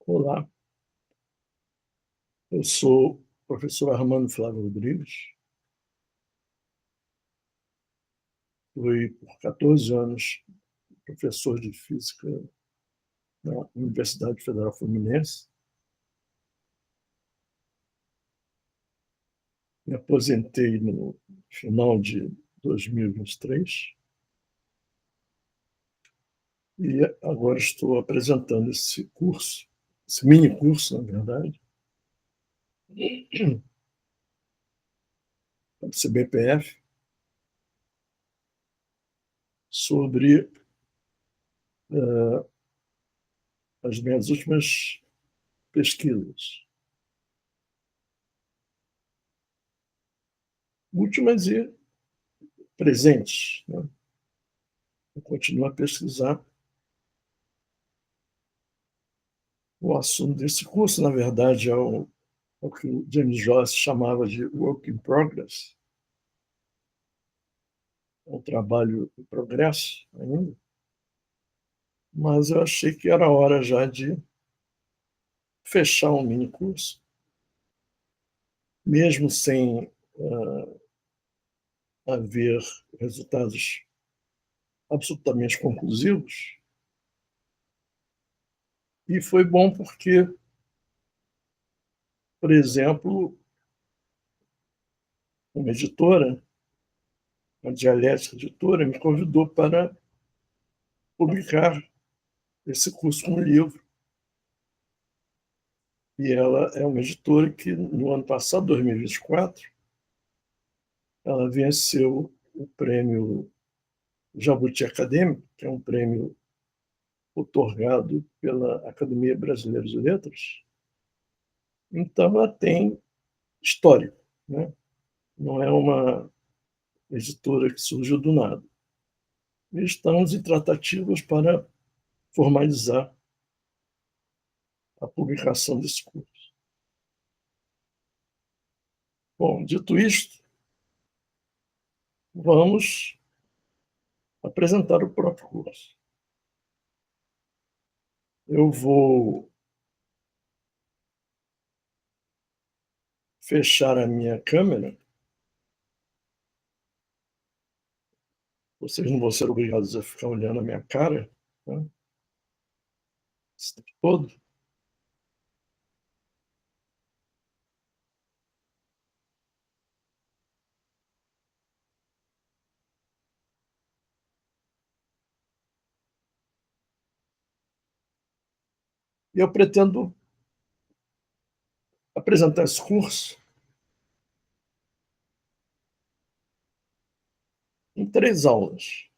Olá, eu sou o professor Armando Flávio Rodrigues, fui por 14 anos professor de física na Universidade Federal Fluminense, me aposentei no final de 2023 e agora estou apresentando esse curso, esse mini curso, na verdade, do CBPF, sobre as minhas últimas pesquisas, últimas e presentes, né? Eu continuo a pesquisar. O assunto desse curso, na verdade, é o que o James Joyce chamava de work in progress, um trabalho em progresso ainda, mas eu achei que era hora já de fechar um mini curso, mesmo sem haver resultados absolutamente conclusivos. E foi bom porque, por exemplo, uma editora, a Dialética Editora, me convidou para publicar esse curso como livro. E ela é uma editora que, no ano passado, 2024, ela venceu o prêmio Jabuti Acadêmico, que é um prêmio otorgado pela Academia Brasileira de Letras. Então, ela tem história, né? Não é uma editora que surgiu do nada. E estamos em tratativas para formalizar a publicação desse curso. Bom, dito isto, vamos apresentar o próprio curso. Eu vou fechar a minha câmera. Vocês não vão ser obrigados a ficar olhando a minha cara, né, esse tempo todo. E eu pretendo apresentar esse curso em 3 aulas.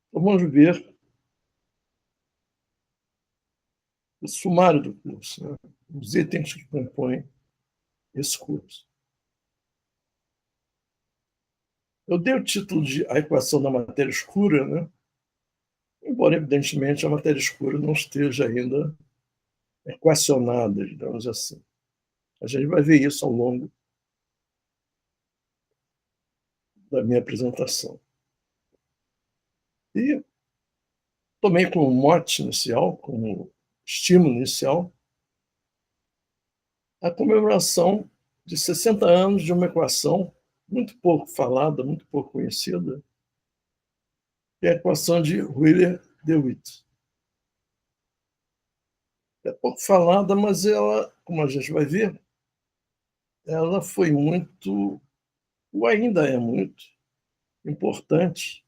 Então, vamos ver o sumário do curso, né, os itens que compõem esse curso. Eu dei o título de A Equação da Matéria Escura, né, embora, evidentemente, a matéria escura não esteja ainda equacionada, digamos assim. A gente vai ver isso ao longo da minha apresentação. E tomei como mote inicial, como estímulo inicial, a comemoração de 60 anos de uma equação muito pouco falada, muito pouco conhecida, que é a equação de Wheeler-DeWitt. É pouco falada, mas ela, como a gente vai ver, ela foi muito, ou ainda é muito, importante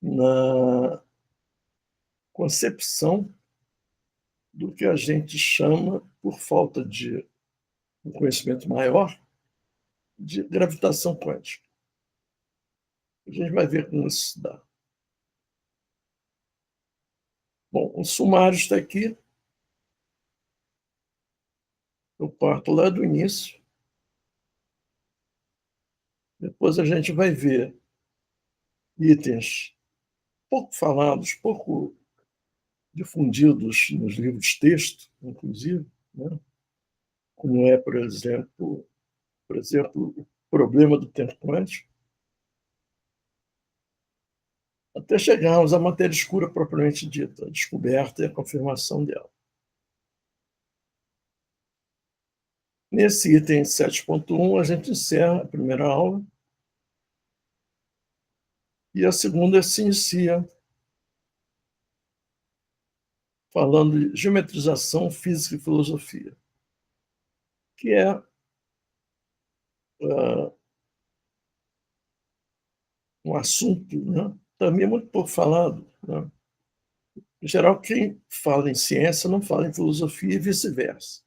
na concepção do que a gente chama, por falta de um conhecimento maior, de gravitação quântica. A gente vai ver como isso se dá. Bom, o sumário está aqui. Eu parto lá do início. Depois a gente vai ver itens pouco falados, pouco difundidos nos livros de texto, inclusive, né? Como é, por exemplo, o problema do tempo quântico, até chegarmos à matéria escura propriamente dita, a descoberta e a confirmação dela. Nesse item 7.1, a gente encerra a primeira aula e a segunda se inicia falando de geometrização, física e filosofia, que é um assunto, né, também muito pouco falado, né? Em geral, quem fala em ciência não fala em filosofia e vice-versa.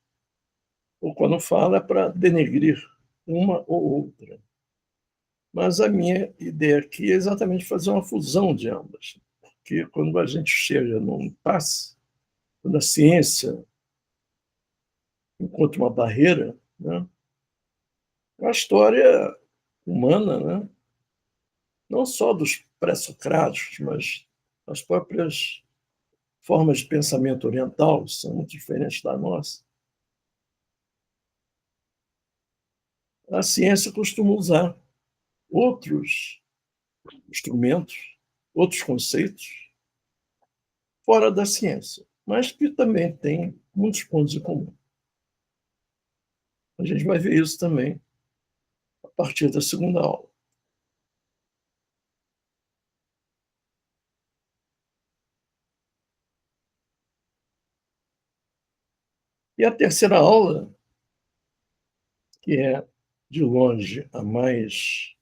Ou quando fala é para denegrir uma ou outra. Mas a minha ideia aqui é exatamente fazer uma fusão de ambas. Porque quando a gente chega num impasse, quando a ciência encontra uma barreira, né, a história humana, né, não só dos pré-socráticos, mas as próprias formas de pensamento oriental são muito diferentes da nossa. A ciência costuma usar outros instrumentos, outros conceitos fora da ciência, mas que também têm muitos pontos em comum. A gente vai ver isso também a partir da segunda aula. E a terceira aula, que é de longe a mais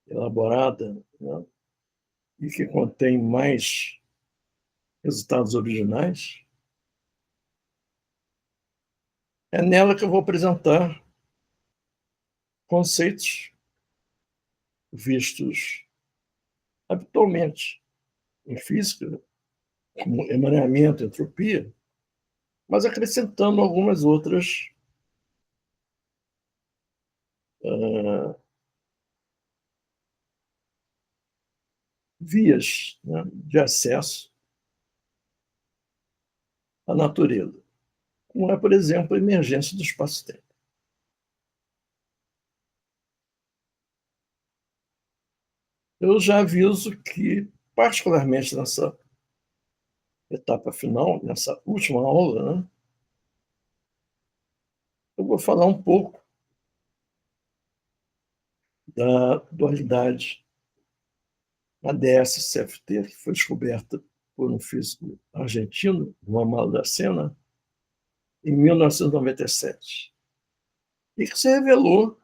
elaborada, né, e que contém mais resultados originais, é nela que eu vou apresentar conceitos vistos habitualmente em física, como emaranhamento, entropia, mas acrescentando algumas outras vias, né, de acesso à natureza, como é, por exemplo, a emergência do espaço-tempo. Eu já aviso que, particularmente nessa etapa final, nessa última aula, né, eu vou falar um pouco da dualidade ADS-CFT, que foi descoberta por um físico argentino, Juan Maldacena, em 1997, e que se revelou,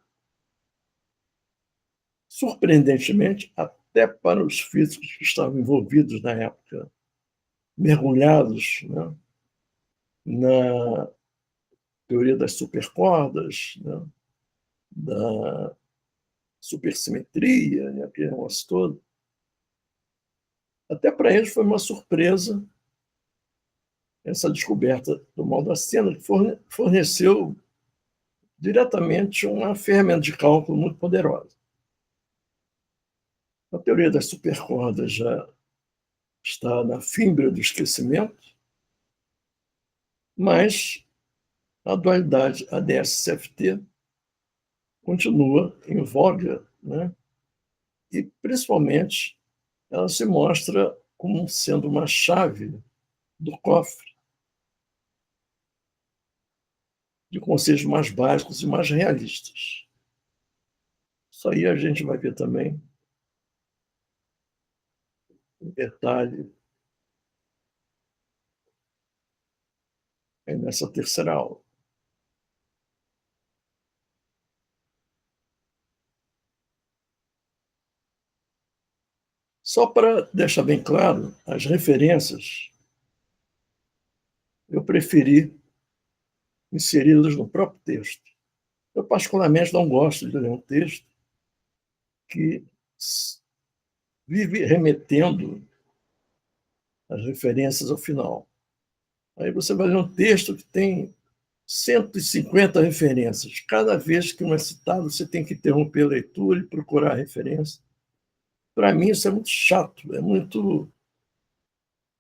surpreendentemente, até para os físicos que estavam envolvidos na época, mergulhados, né, na teoria das supercordas, né, da supersimetria, né, aquele negócio todo. Até para eles foi uma surpresa essa descoberta do Maldacena, que forneceu diretamente uma ferramenta de cálculo muito poderosa. A teoria das supercordas já está na fímbria do esquecimento, mas a dualidade ADS-CFT continua em voga, né? E, principalmente, ela se mostra como sendo uma chave do cofre de conceitos mais básicos e mais realistas. Isso aí a gente vai ver também em detalhe nessa terceira aula. Só para deixar bem claro, as referências eu preferi inseri-las no próprio texto. Eu, particularmente, não gosto de ler um texto que vive remetendo as referências ao final. Aí você vai ler um texto que tem 150 referências. Cada vez que um é citado, você tem que interromper a leitura e procurar a referência. Para mim, isso é muito chato, é muito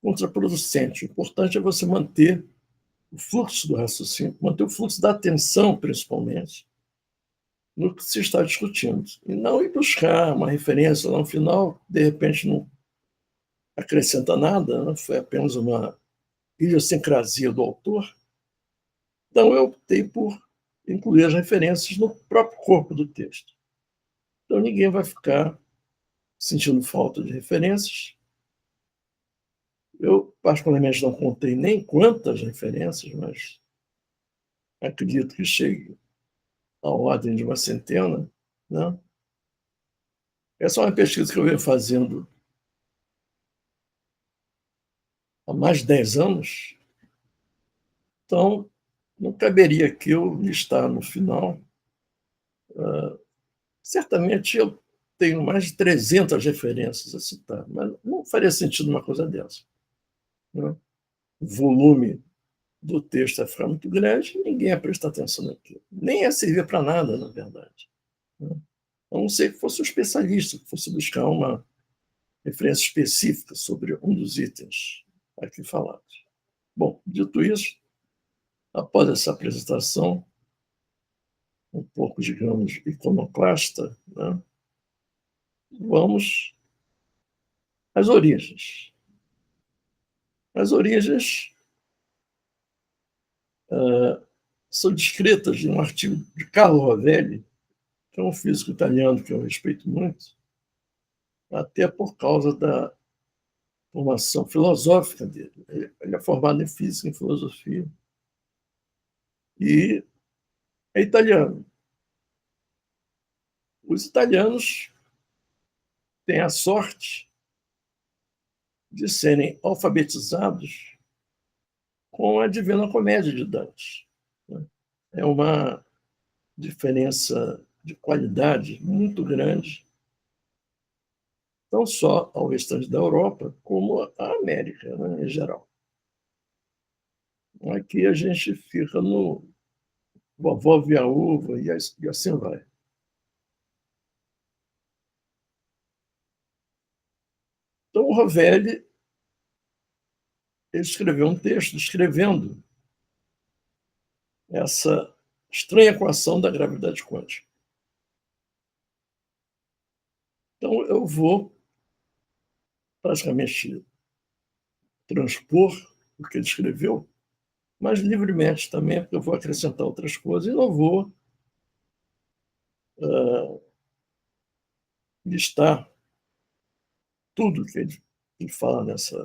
contraproducente. O importante é você manter o fluxo do raciocínio, manter o fluxo da atenção, principalmente, no que se está discutindo. E não ir buscar uma referência lá no final, de repente não acrescenta nada, né? Foi apenas uma idiosincrasia do autor. Então, eu optei por incluir as referências no próprio corpo do texto. Então, ninguém vai ficar sentindo falta de referências. Eu, particularmente, não contei nem quantas referências, mas acredito que chegue à ordem de uma centena, né? Essa é uma pesquisa que eu venho fazendo há mais de 10 anos, então não caberia aqui eu listar no final. Certamente eu tenho mais de 300 referências a citar, mas não faria sentido uma coisa dessa, né? O volume do texto é ficar muito grande, ninguém ia prestar atenção naquilo. Nem ia servir para nada, na verdade, né? A não ser que fosse um especialista, que fosse buscar uma referência específica sobre um dos itens aqui falados. Bom, dito isso, após essa apresentação, um pouco, digamos, iconoclasta, né, vamos às origens. As origens são descritas em um artigo de Carlo Rovelli, que é um físico italiano que eu respeito muito, até por causa da formação filosófica dele. Ele é formado em física e em filosofia e é italiano. Os italianos têm a sorte de serem alfabetizados com a Divina Comédia de Dante, né? É uma diferença de qualidade muito grande, não só ao restante da Europa, como à América, né, em geral. Aqui a gente fica no vovó viúva e assim vai. Então, o Rovelli escreveu um texto descrevendo essa estranha equação da gravidade quântica. Então, eu vou praticamente transpor o que ele escreveu, mas livremente também, porque eu vou acrescentar outras coisas e não vou listar tudo que ele fala nessa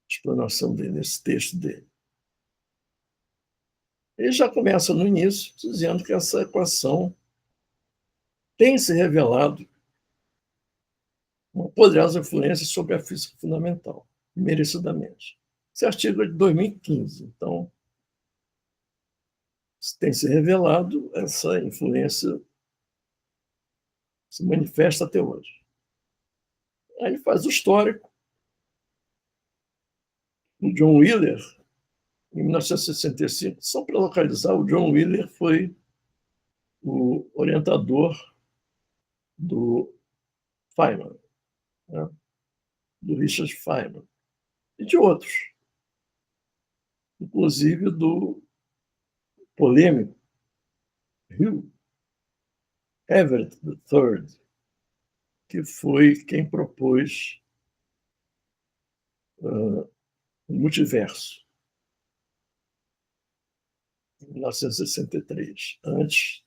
explanação dele, nesse texto dele. Ele já começa no início dizendo que essa equação tem se revelado uma poderosa influência sobre a física fundamental, merecidamente. Esse artigo é de 2015, então tem se revelado, essa influência se manifesta até hoje. Aí ele faz o histórico do John Wheeler, em 1965. Só para localizar, o John Wheeler foi o orientador do Feynman, né? Do Richard Feynman, e de outros, inclusive do polêmico Hugh Everett III, que foi quem propôs o multiverso, em 1963, antes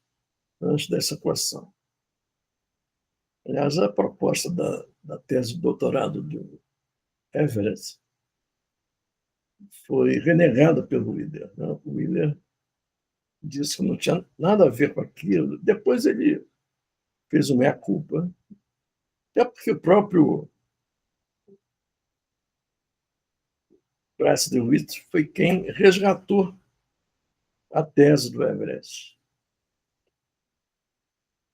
dessa equação. Aliás, a proposta da tese de doutorado do Everett foi renegada pelo Wheeler, né? O Wheeler disse que não tinha nada a ver com aquilo. Depois ele fez uma meia-culpa, até porque o próprio Bryce DeWitt foi quem resgatou a tese do Everett.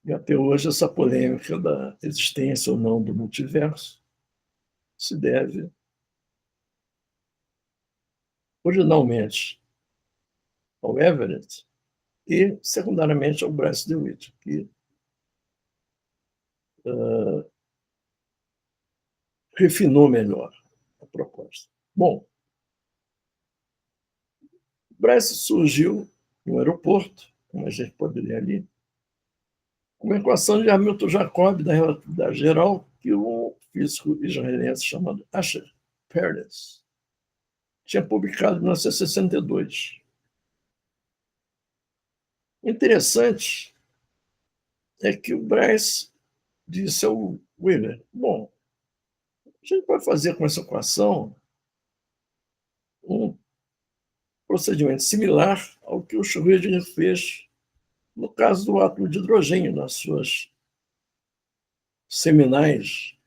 E até hoje essa polêmica da existência ou não do multiverso se deve originalmente ao Everett e secundariamente ao Bryce DeWitt, que refinou melhor a proposta. Bom, Bryce surgiu no aeroporto, como a gente poderia ali, uma equação de Hamilton-Jacobi da relatividade geral que um físico israelense chamado Asher Peretz tinha publicado em 1962. Interessante é que o Bryce disse ao Wheeler: bom, a gente pode fazer com essa equação um procedimento similar ao que o Schrödinger fez no caso do átomo de hidrogênio, nas suas seminais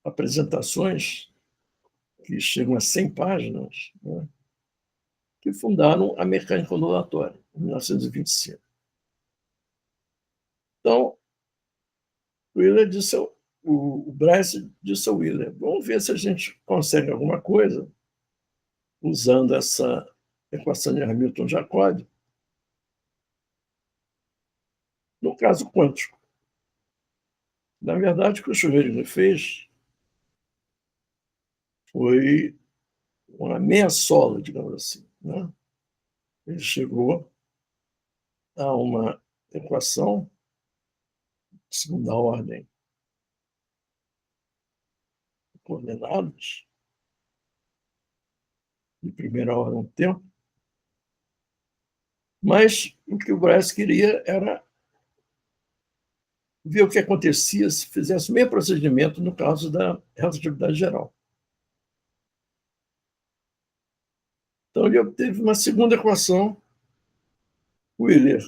apresentações, que chegam a 100 páginas, né, que fundaram a mecânica ondulatória, em 1925. Então, o Bryce disse ao Wheeler: vamos ver se a gente consegue alguma coisa usando essa equação de Hamilton-Jacobi no caso quântico. Na verdade, o que o Schrödinger fez foi uma meia-sola, digamos assim, né? Ele chegou a uma equação de segunda ordem de coordenadas, de primeira ordem do tempo, mas o que o Bryce queria era ver o que acontecia se fizesse o mesmo procedimento no caso da relatividade geral. Então, ele obteve uma segunda equação. O Wheeler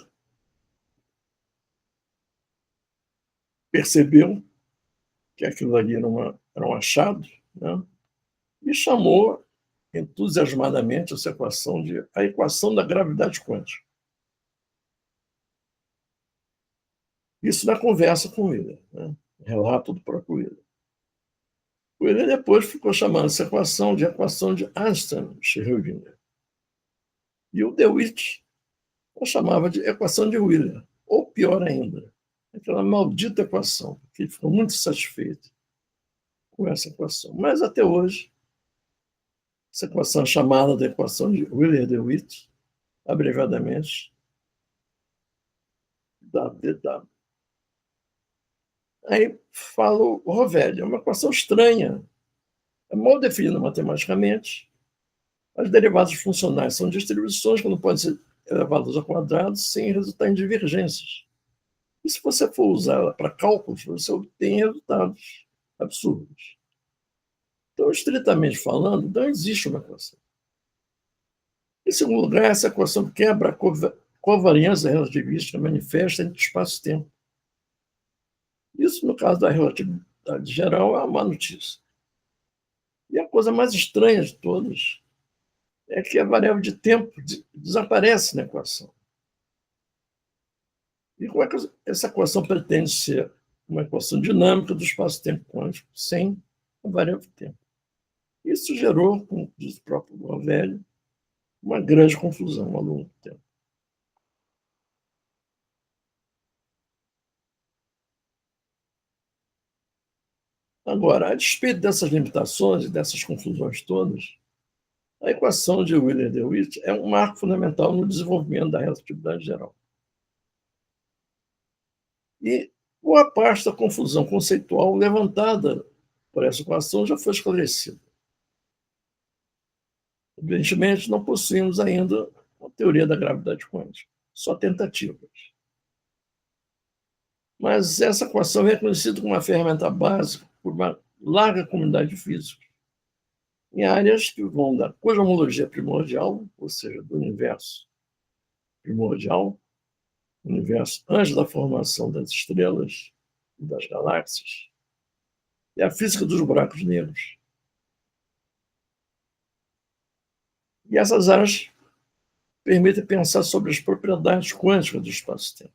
percebeu que aquilo ali era um achado, né? E chamou entusiasmadamente essa equação de a equação da gravidade quântica. Isso na conversa com o Wheeler, né? Relato do próprio Wheeler. O Wheeler depois ficou chamando essa equação de Einstein-Schrödinger. E o DeWitt a chamava de equação de Wheeler, ou pior ainda, aquela maldita equação, que ele ficou muito satisfeito com essa equação. Mas até hoje, essa equação é chamada de equação de Wheeler-DeWitt, abreviadamente, WDW. Aí fala o Rovelli, é uma equação estranha, é mal definida matematicamente. As derivadas funcionais são distribuições que não podem ser elevadas ao quadrado sem resultar em divergências. E se você for usar ela para cálculos, você obtém resultados absurdos. Então, estritamente falando, não existe uma equação. Em segundo lugar, essa equação quebra a covariância relativística manifesta entre espaço e tempo. Isso, no caso da relatividade geral, é uma má notícia. E a coisa mais estranha de todas é que a variável de tempo desaparece na equação. E como é que essa equação pretende ser uma equação dinâmica do espaço-tempo quântico sem a variável de tempo? Isso gerou, como diz o próprio Rovelli, uma grande confusão ao longo do tempo. Agora, a despeito dessas limitações e dessas confusões todas, a equação de Wheeler-DeWitt é um marco fundamental no desenvolvimento da relatividade geral. E boa parte da confusão conceitual levantada por essa equação já foi esclarecida. Evidentemente, não possuímos ainda a teoria da gravidade quântica, só tentativas. Mas essa equação é reconhecida como uma ferramenta básica por uma larga comunidade de físicos, em áreas que vão da cosmologia primordial, ou seja, do universo primordial, universo antes da formação das estrelas e das galáxias, e a física dos buracos negros. E essas áreas permitem pensar sobre as propriedades quânticas do espaço-tempo.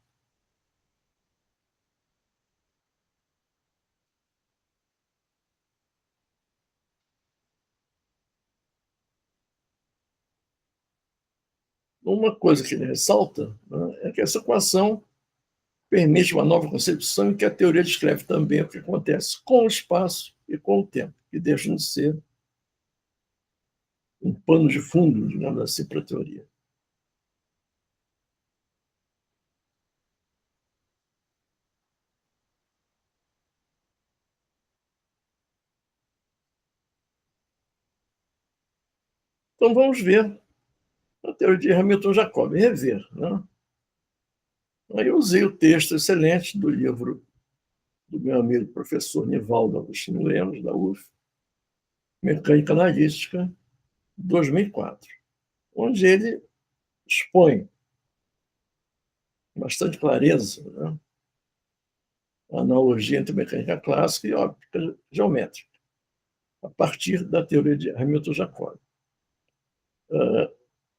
Uma coisa que ele ressalta, né, é que essa equação permite uma nova concepção em que a teoria descreve também o que acontece com o espaço e com o tempo, que deixam de ser um pano de fundo, digamos assim, para a teoria. Então vamos ver a teoria de Hamilton-Jacob, rever. Né? Aí eu usei o texto excelente do livro do meu amigo professor Nivaldo Agostinho Lemos, da UF, Mecânica Analítica, 2004, onde ele expõe bastante clareza, né, a analogia entre mecânica clássica e óptica geométrica, a partir da teoria de Hamilton-Jacob,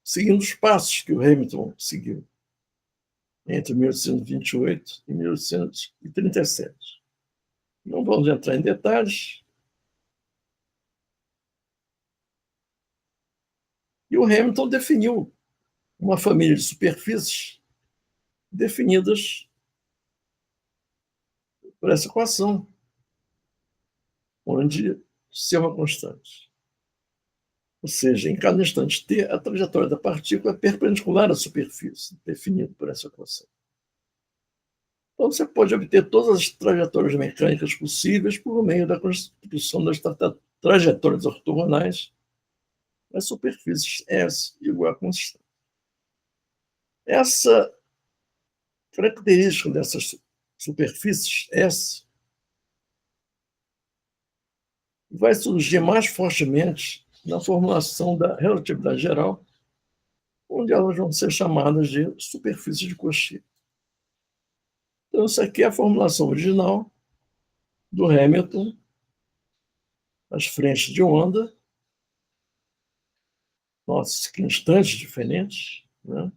seguindo os passos que o Hamilton seguiu entre 1828 e 1837. Não vamos entrar em detalhes. E o Hamilton definiu uma família de superfícies definidas por essa equação, onde C é uma constante. Ou seja, em cada instante t, a trajetória da partícula é perpendicular à superfície, definida por essa equação. Então, você pode obter todas as trajetórias mecânicas possíveis por meio da construção das trajetórias ortogonais das superfícies S igual a constante. Essa característica dessas superfícies S vai surgir mais fortemente na formulação da relatividade geral, onde elas vão ser chamadas de superfícies de Cauchy. Então, isso aqui é a formulação original do Hamilton, as frentes de onda, nossa, que instantes diferentes, né?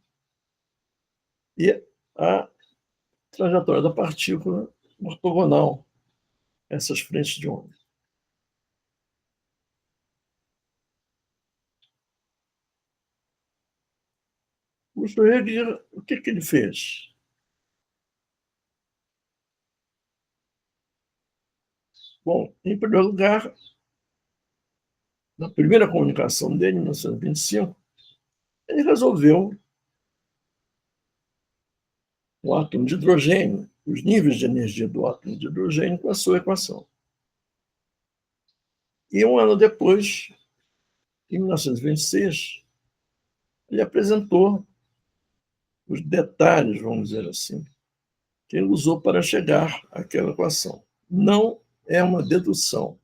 E a trajetória da partícula ortogonal, essas frentes de onda. O Schrödinger, o que ele fez? Bom, em primeiro lugar, na primeira comunicação dele, em 1925, ele resolveu o átomo de hidrogênio, os níveis de energia do átomo de hidrogênio com a sua equação. E um ano depois, em 1926, ele apresentou os detalhes, vamos dizer assim, que ele usou para chegar àquela equação. Não é uma dedução,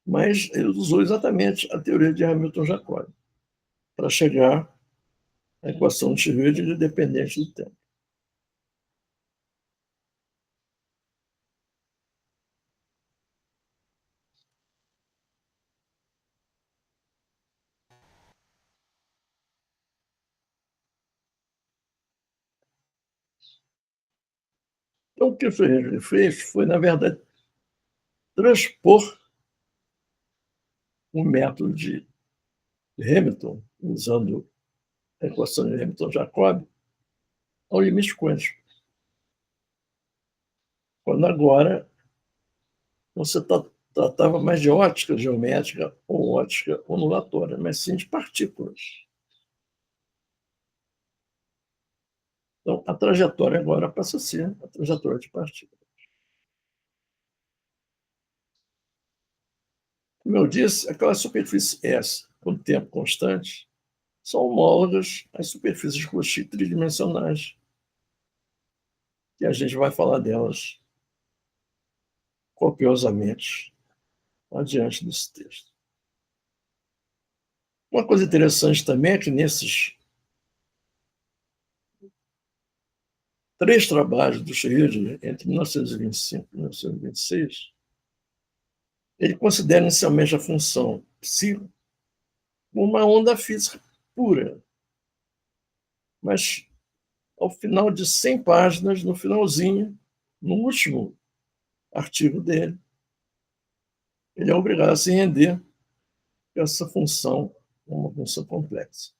mas ele usou exatamente a teoria de Hamilton-Jacob para chegar à equação de Schrödinger independente do tempo. Então, o que o Schrödinger fez foi, na verdade, transpor o método de Hamilton, usando a equação de Hamilton-Jacob, ao limite quântico. Quando agora você tratava mais de ótica geométrica ou ótica ondulatória, mas sim de partículas. Então, a trajetória agora passa a ser a trajetória de partículas. Como eu disse, aquelas superfícies S com tempo constante são homólogas às superfícies Cauchy tridimensionais, e a gente vai falar delas copiosamente adiante desse texto. Uma coisa interessante também é que nesses 3 trabalhos do Schrödinger, entre 1925 e 1926, ele considera inicialmente a função psi como uma onda física pura, mas ao final de 100 páginas, no finalzinho, no último artigo dele, ele é obrigado a se render que essa função é uma função complexa.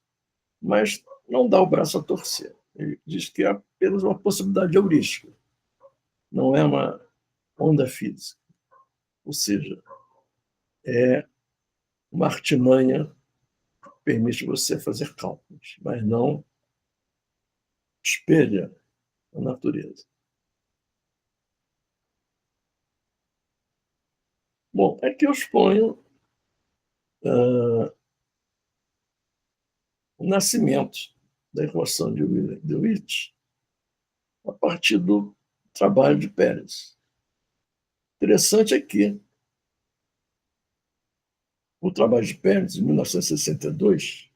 Mas não dá o braço a torcer. Ele diz que é apenas uma possibilidade heurística, não é uma onda física. Ou seja, é uma artimanha que permite você fazer cálculos, mas não espelha a natureza. Bom, é que eu exponho o nascimento da equação de Wheeler-DeWitt a partir do trabalho de Pérez. Interessante é que o trabalho de Pérez, em 1962,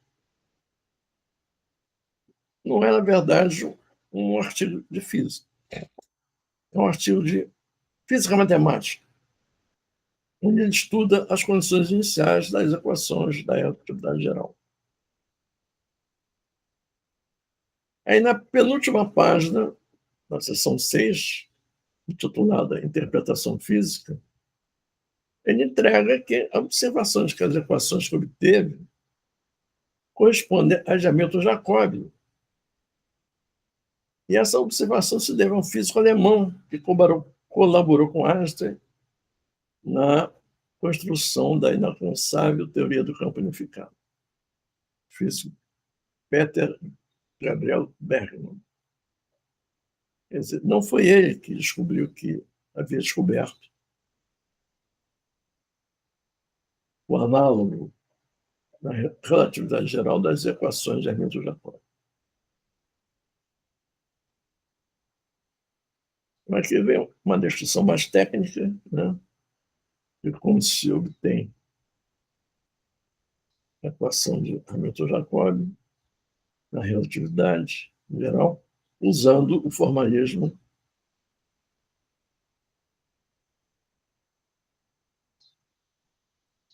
não é, na verdade, um artigo de física. É um artigo de física matemática, onde ele estuda as condições iniciais das equações da relatividade geral. Aí, na penúltima página, na seção 6, intitulada Interpretação Física, ele entrega que a observação de que as equações que obteve correspondem a Hamilton Jacobi. E essa observação se deve a um físico alemão que colaborou com Einstein na construção da inalcançável teoria do campo unificado. O físico Peter Gabriel Bergman. Quer dizer, não foi ele que descobriu que havia descoberto o análogo na relatividade geral das equações de Hamilton-Jacobi. Mas aqui vem uma descrição mais técnica, né, de como se obtém a equação de Hamilton-Jacobi na relatividade geral, usando o formalismo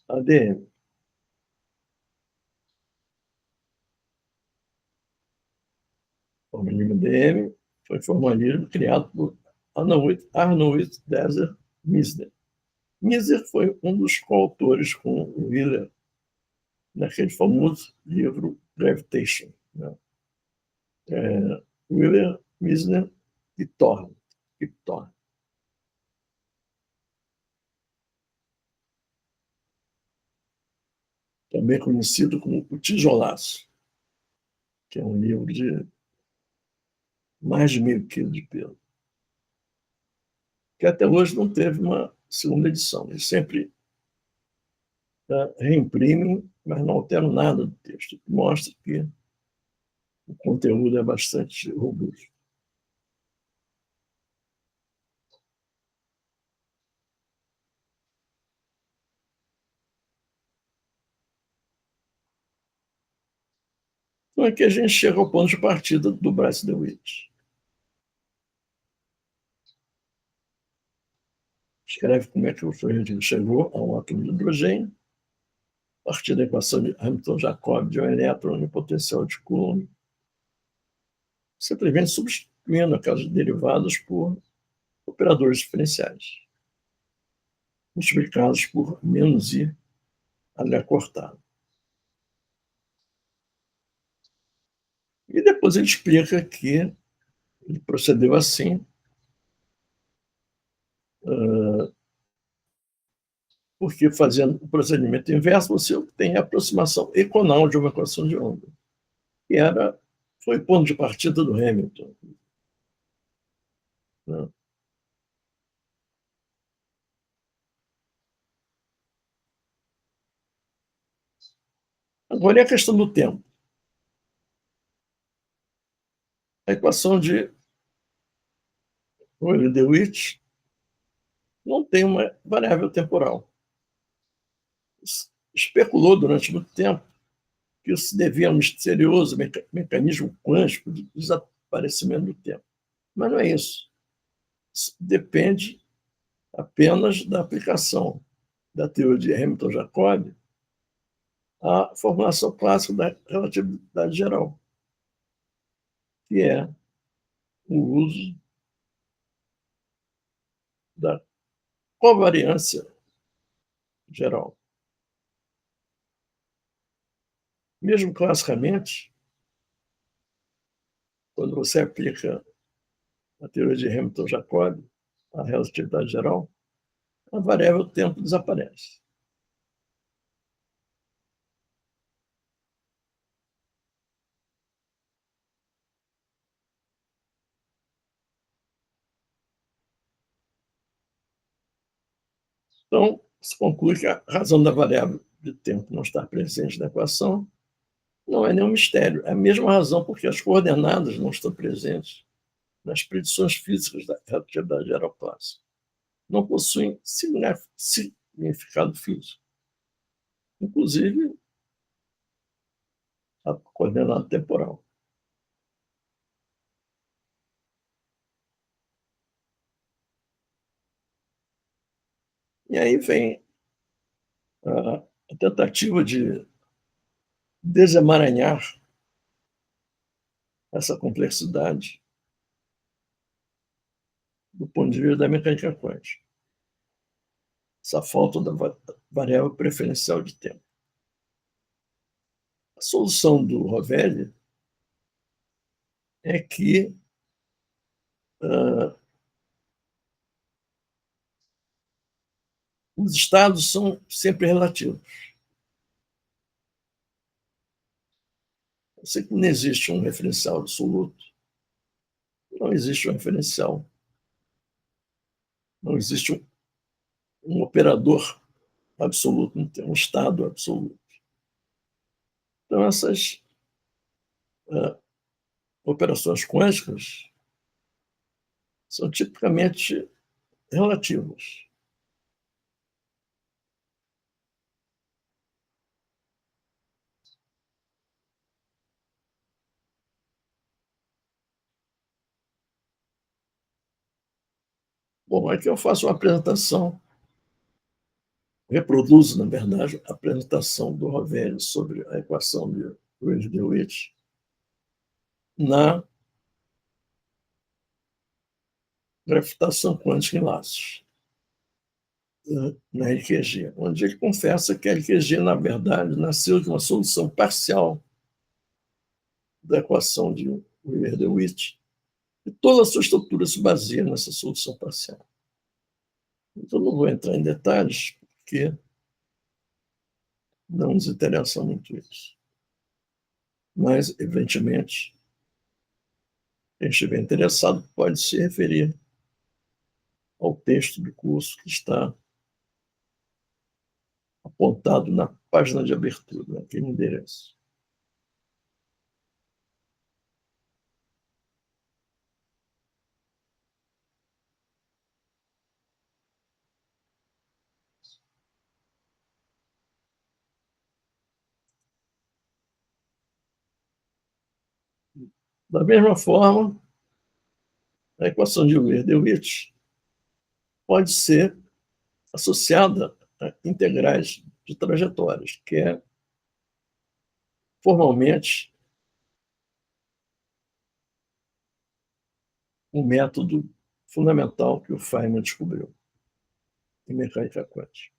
ADM. O formalismo ADM foi formalismo criado por Arnold Deser Misner. Misner foi um dos coautores com o Wheeler naquele famoso livro Gravitation, né? Wheeler, Misner e Thorne. Também conhecido como O Tijolaço, que é um livro de mais de 1.000 quilos de peso, que até hoje não teve uma segunda edição. Eles sempre reimprimem, mas não alteram nada do texto, que mostra que o conteúdo é bastante robusto. Então aqui a gente chega ao ponto de partida do Bryce DeWitt. Escreve como é que o fluido chegou a um átomo de hidrogênio, a partir da equação de Hamilton-Jacobi de um elétron em potencial de Coulomb, simplesmente substituindo aquelas derivadas por operadores diferenciais, multiplicados por menos I H cortado. E depois ele explica que ele procedeu assim porque, fazendo o procedimento inverso, você obtém a aproximação econal de uma equação de onda, que foi ponto de partida do Hamilton, né? Agora é a questão do tempo. A equação de Wheeler-DeWitt não tem uma variável temporal. Especulou durante muito tempo que isso se devia a um misterioso mecanismo quântico de desaparecimento do tempo. Mas não é isso. Isso depende apenas da aplicação da teoria de Hamilton-Jacobi à formulação clássica da relatividade geral, que é o uso da covariância geral. Mesmo classicamente, quando você aplica a teoria de Hamilton-Jacobi, a relatividade geral, a variável tempo desaparece. Então, se conclui que a razão da variável de tempo não estar presente na equação não é nenhum mistério. É a mesma razão porque as coordenadas não estão presentes nas predições físicas da relatividade geral clássica. Não possuem significado físico. Inclusive, a coordenada temporal. E aí vem a tentativa de desemaranhar essa complexidade do ponto de vista da mecânica quântica, essa falta da variável preferencial de tempo. A solução do Rovelli é que os estados são sempre relativos. Eu sei que não existe um referencial absoluto, não existe um referencial, não existe um operador absoluto, não tem um estado absoluto. Então, essas operações quânticas são tipicamente relativas. Bom, aqui eu faço uma apresentação, reproduzo, na verdade, a apresentação do Rovelli sobre a equação de Ridley-Dewitt na gravitação quântica em laços, na LQG, onde ele confessa que a LQG, na verdade, nasceu de uma solução parcial da equação de Ridley-Dewitt, e toda a sua estrutura se baseia nessa solução parcial. Então, não vou entrar em detalhes, porque não nos interessa muito isso. Mas, evidentemente, quem estiver interessado pode se referir ao texto do curso que está apontado na página de abertura, naquele endereço. Da mesma forma, a equação de Euler-Dewitt pode ser associada a integrais de trajetórias, que é formalmente um método fundamental que o Feynman descobriu em mecânica quântica.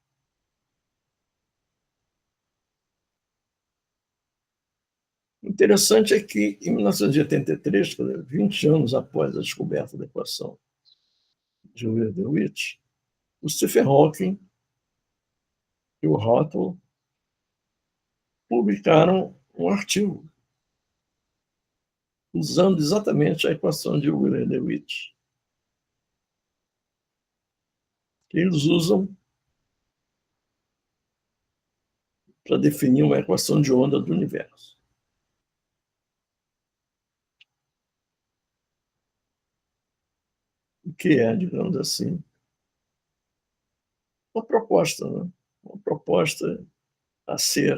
O interessante é que, em 1983, 20 anos após a descoberta da equação de Euler-Dewitt, o Stephen Hawking e o Rothwell publicaram um artigo usando exatamente a equação de Euler-Dewitt, que eles usam para definir uma equação de onda do universo. O que é, digamos assim, uma proposta, né? Uma proposta a ser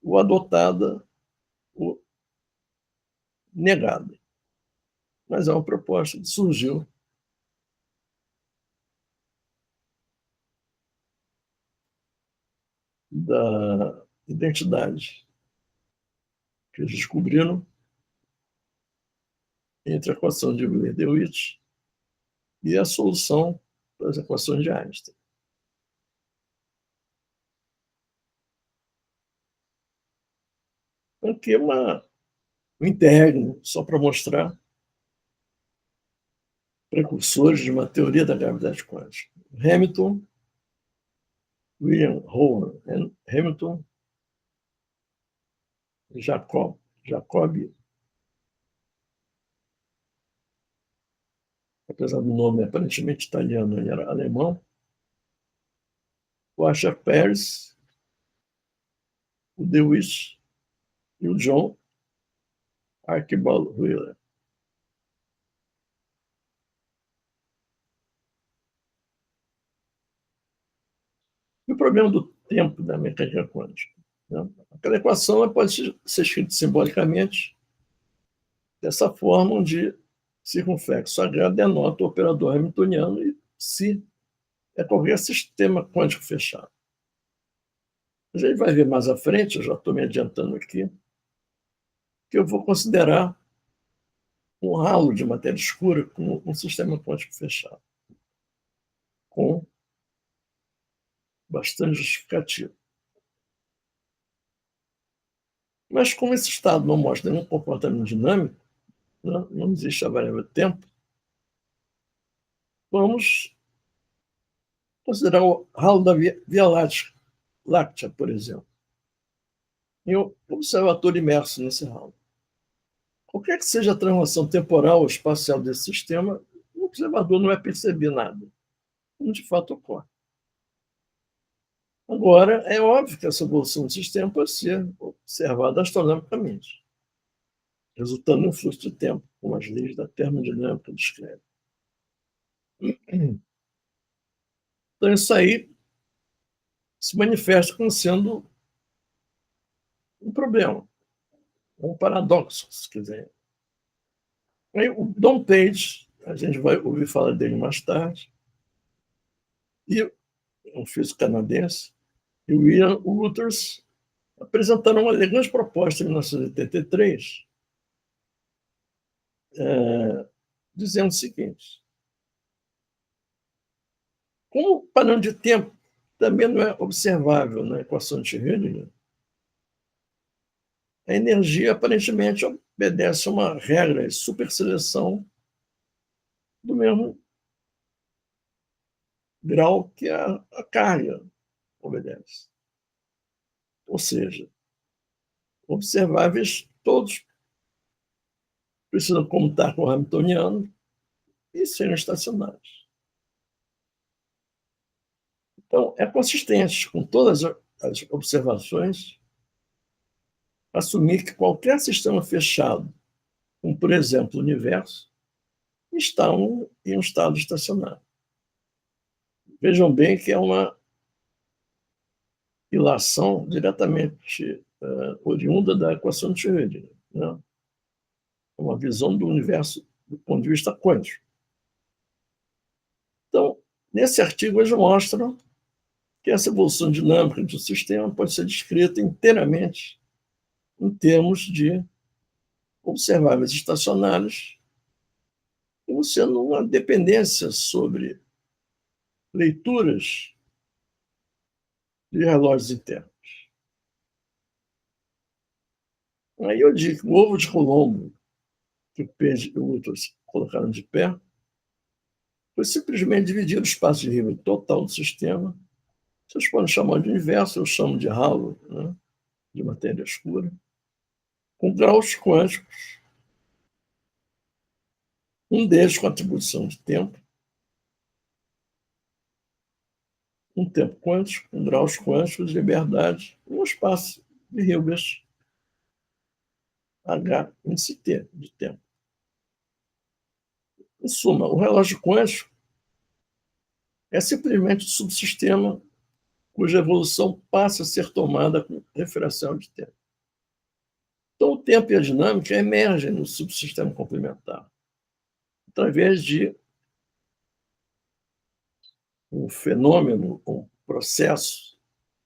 ou adotada ou negada. Mas é uma proposta que surgiu da identidade que eles descobriram entre a equação de Euler-Dewitt e a solução para as equações de Einstein. Porque uma um interregno, só para mostrar precursores de uma teoria da gravidade quântica. Hamilton, William Howard Hamilton, Jacobi, apesar do nome aparentemente italiano, ele era alemão, o Asher Pérez, o Dewis e o John Archibald Wheeler. E o problema do tempo da mecânica quântica? Né? Aquela equação pode ser escrita simbolicamente dessa forma, onde circunflexo H denota o operador hamiltoniano e si é qualquer sistema quântico fechado. A gente vai ver mais à frente, eu já estou me adiantando aqui, que eu vou considerar um ralo de matéria escura como um sistema quântico fechado, com bastante justificativa. Mas como esse estado não mostra nenhum comportamento dinâmico, não existe a variável tempo, vamos considerar o ralo da Via Láctea, por exemplo, e o observador imerso nesse ralo. Qualquer que seja a translação temporal ou espacial desse sistema, o observador não vai perceber nada, como de fato ocorre. Agora, é óbvio que essa evolução do sistema pode ser observada astronomicamente, resultando em um fluxo de tempo, como as leis da termodinâmica descrevem. Então, isso aí se manifesta como sendo um problema, um paradoxo, se quiser. Aí, o Don Page, a gente vai ouvir falar dele mais tarde, e um físico canadense, e o William Wouters apresentaram uma elegante proposta em 1983, dizendo o seguinte: como o padrão de tempo também não é observável na equação de Schrödinger, a energia aparentemente obedece a uma regra de superseleção do mesmo grau que a carga obedece. Ou seja, observáveis todos precisam comutar com o hamiltoniano e serem estacionários. Então, é consistente com todas as observações assumir que qualquer sistema fechado, como, por exemplo, o universo, está em um estado estacionário. Vejam bem que é uma ilação diretamente oriunda da equação de Schrödinger, né? Uma visão do universo do ponto de vista quântico. Então, nesse artigo, eles mostram que essa evolução dinâmica de um sistema pode ser descrita inteiramente em termos de observáveis estacionários, como sendo uma dependência sobre leituras de relógios internos. Aí eu digo que o ovo de Colombo, que o Page e o Wouters colocaram de pé, foi simplesmente dividir o espaço de Riemann total do sistema. Vocês podem chamar de universo, eu chamo de halo, né, de matéria escura, com graus quânticos, um deles com atribuição de tempo, um tempo quântico, com graus quânticos de liberdade, e um espaço de Hilbert H índice T de tempo. Em suma, o relógio quântico é simplesmente um subsistema cuja evolução passa a ser tomada com referencial de tempo. Então, o tempo e a dinâmica emergem no subsistema complementar, através de um fenômeno, um processo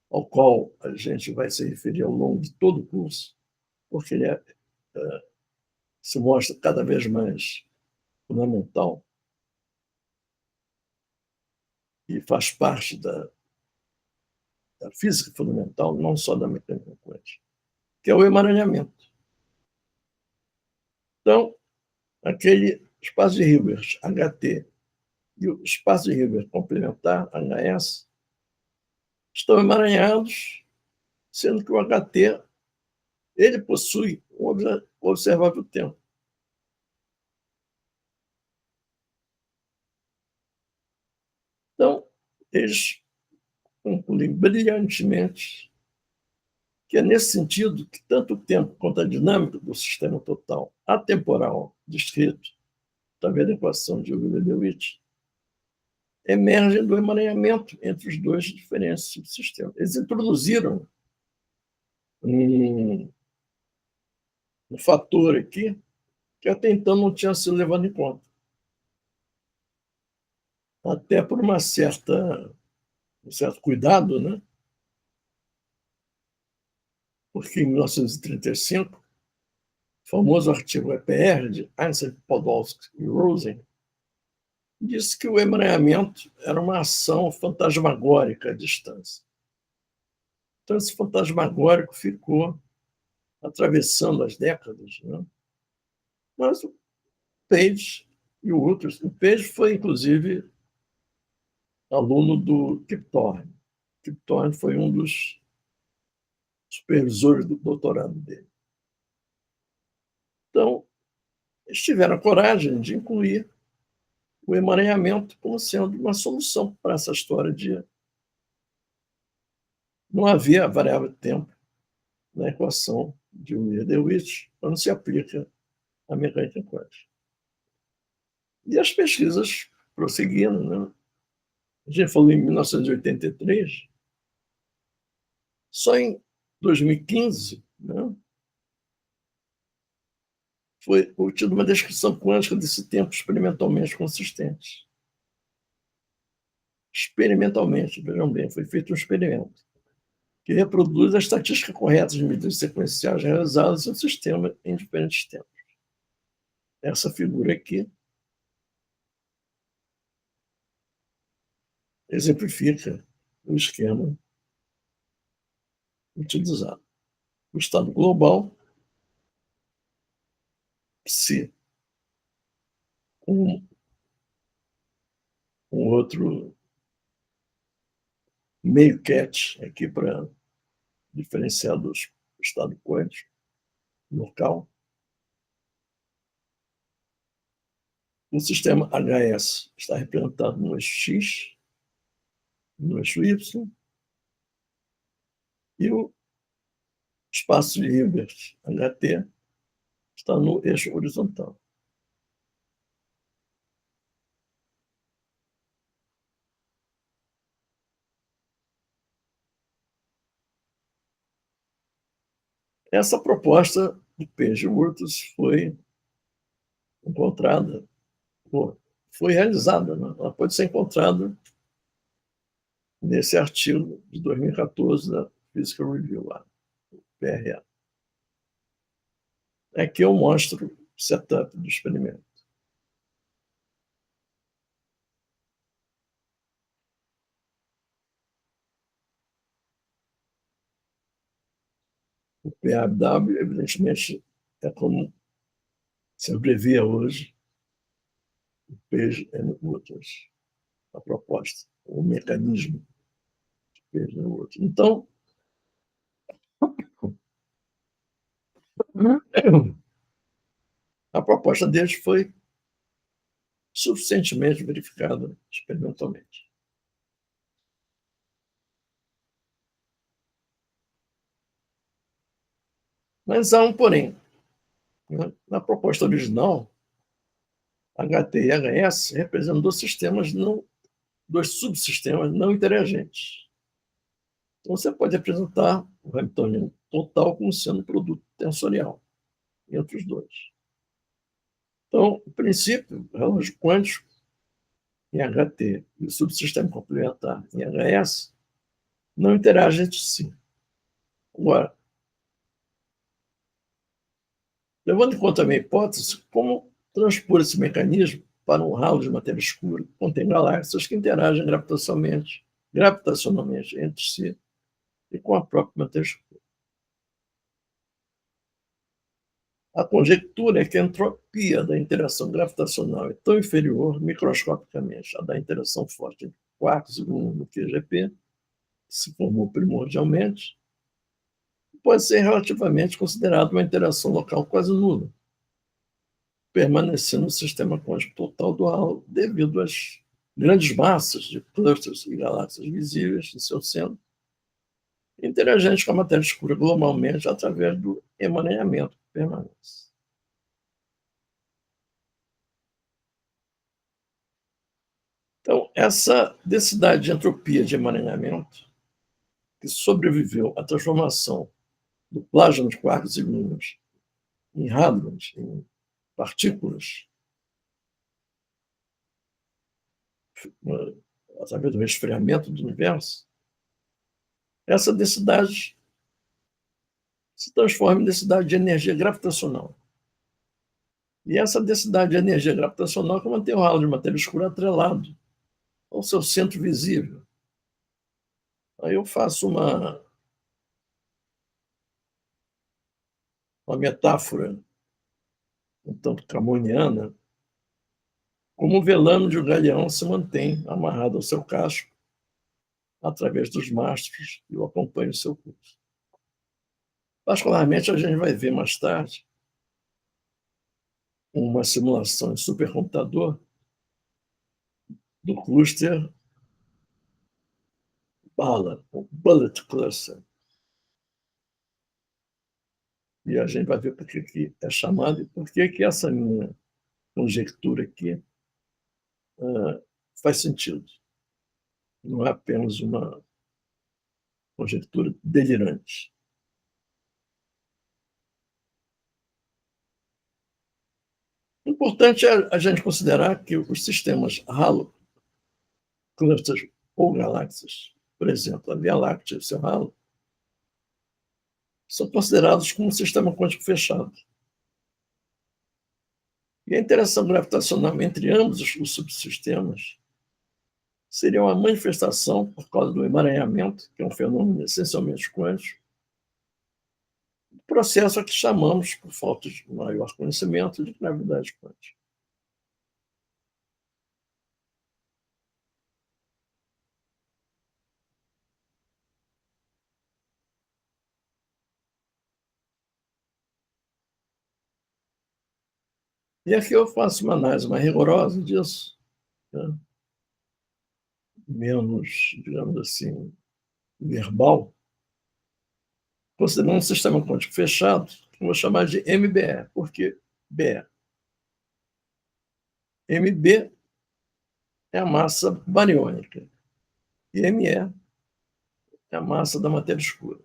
ao qual a gente vai se referir ao longo de todo o curso, porque ele se mostra cada vez mais fundamental e faz parte da física fundamental, não só da mecânica quântica, que é o emaranhamento. Então, aquele espaço de Hilbert, HT, e o espaço de Hilbert complementar, HS, estão emaranhados, sendo que o HT ele possui um observável tempo. Então, eles concluem brilhantemente que é nesse sentido que tanto o tempo quanto a dinâmica do sistema total atemporal descrito através da equação de Euler-Lewis emergem do emaranhamento entre os dois diferentes subsistemas. Eles introduziram um fator aqui que até então não tinha sido levado em conta. Até por um certo cuidado, né? Porque em 1935, o famoso artigo EPR de Einstein, Podolsky e Rosen disse que o emaranhamento era uma ação fantasmagórica à distância. Então, esse fantasmagórico ficou atravessando as décadas, né? Mas o Page e outros, o Page foi, inclusive, aluno do Kip Thorne. Kip Thorne foi um dos supervisores do doutorado dele. Então, eles tiveram a coragem de incluir o emaranhamento como sendo uma solução para essa história de não havia variável de tempo na equação de Euler-Lewis quando se aplica a mecânica quântica. E as pesquisas prosseguindo, né? A gente falou em 1983, só em 2015, né, foi obtida uma descrição quântica desse tempo experimentalmente consistente. Experimentalmente, vejam bem, foi feito um experimento que reproduz a estatística correta de medidas sequenciais realizadas em um sistema em diferentes tempos. Essa figura aqui exemplifica o esquema utilizado. O estado global, se um outro meio cat aqui para diferenciar do estado quântico local. O sistema HS está representado no eixo X, no eixo Y, e o espaço de Hilbert, HT, está no eixo horizontal. Essa proposta de Page-Wurtz foi encontrada, foi realizada, né? Ela pode ser encontrada nesse artigo de 2014 da Physical Review, lá, PRA. Aqui eu mostro o setup do experimento. O PAW, evidentemente, é como se abrevia hoje o Page and Wurtz, a proposta, o mecanismo de Page and Wurtz. Então, a proposta deles foi suficientemente verificada experimentalmente. Mas há um porém. Né? Na proposta original, HT e HS representam dois subsistemas não interagentes. Então, você pode apresentar o Hamiltoniano total como sendo produto tensorial entre os dois. Então, o princípio, o relógio quântico em HT e o subsistema complementar em HS não interagem entre si. Agora, levando em conta a minha hipótese, como transpor esse mecanismo para um ralo de matéria escura que contém galáxias que interagem gravitacionalmente entre si e com a própria matéria escura? A conjectura é que a entropia da interação gravitacional é tão inferior microscopicamente à da interação forte entre quarks e gluons no QGP, que se formou primordialmente, pode ser relativamente considerada uma interação local quase nula, permanecendo no sistema quântico total do halo devido às grandes massas de clusters e galáxias visíveis em seu centro, interagentes com a matéria escura globalmente através do emaranhamento que permanece. Então, essa densidade de entropia de emaranhamento, que sobreviveu à transformação do plasma de quarks e gluons em hadrons, em partículas, através do resfriamento do universo, essa densidade se transforma em densidade de energia gravitacional. E essa densidade de energia gravitacional que mantém o halo de matéria escura atrelado ao seu centro visível. Aí eu faço uma metáfora um tanto camoniana, como o velame de um galeão se mantém amarrado ao seu casco através dos mastros e o acompanha o seu curso. Particularmente, a gente vai ver mais tarde uma simulação em supercomputador do cluster BALA, o Bullet Cluster. E a gente vai ver por que é chamado e por que essa minha conjectura aqui faz sentido. Não é apenas uma conjectura delirante. O importante é a gente considerar que os sistemas halo, clusters ou galáxias, por exemplo, a Via Láctea e seu halo, são considerados como um sistema quântico fechado. E a interação gravitacional entre ambos os subsistemas seria uma manifestação, por causa do emaranhamento, que é um fenômeno essencialmente quântico, do processo a que chamamos, por falta de maior conhecimento, de gravidade quântica. E aqui eu faço uma análise mais rigorosa disso, né? Menos, digamos assim, verbal, considerando um sistema quântico fechado, que eu vou chamar de MBE. Por que BE? MB é a massa bariônica e ME é a massa da matéria escura.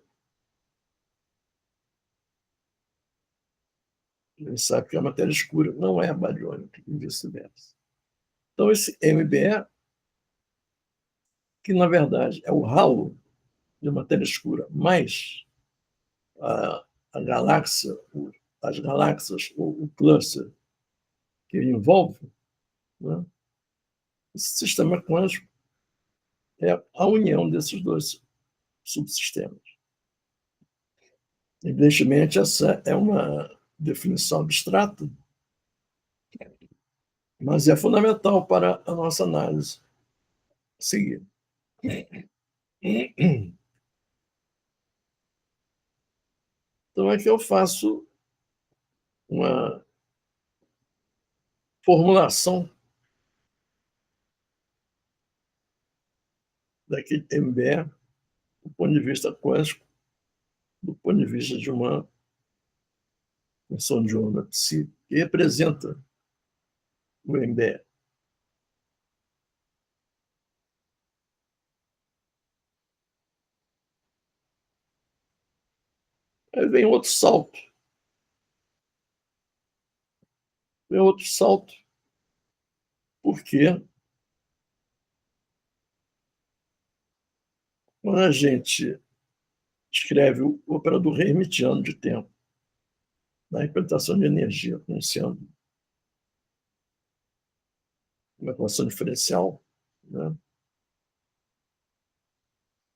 A gente sabe que a matéria escura não é bariônica e vice-versa. Então, esse MBE, que na verdade é o halo de matéria escura mais a galáxia, as galáxias, o cluster que envolve, né? Esse sistema quântico é a união desses dois subsistemas. Evidentemente, essa é uma definição abstrata, mas é fundamental para a nossa análise seguir. Então, é que eu faço uma formulação daquele MBE do ponto de vista quântico, do ponto de vista de uma função de onda psi, que representa o MBE. Aí vem outro salto, porque quando a gente escreve o operador hermitiano de tempo na representação de energia como sendo uma equação diferencial, né?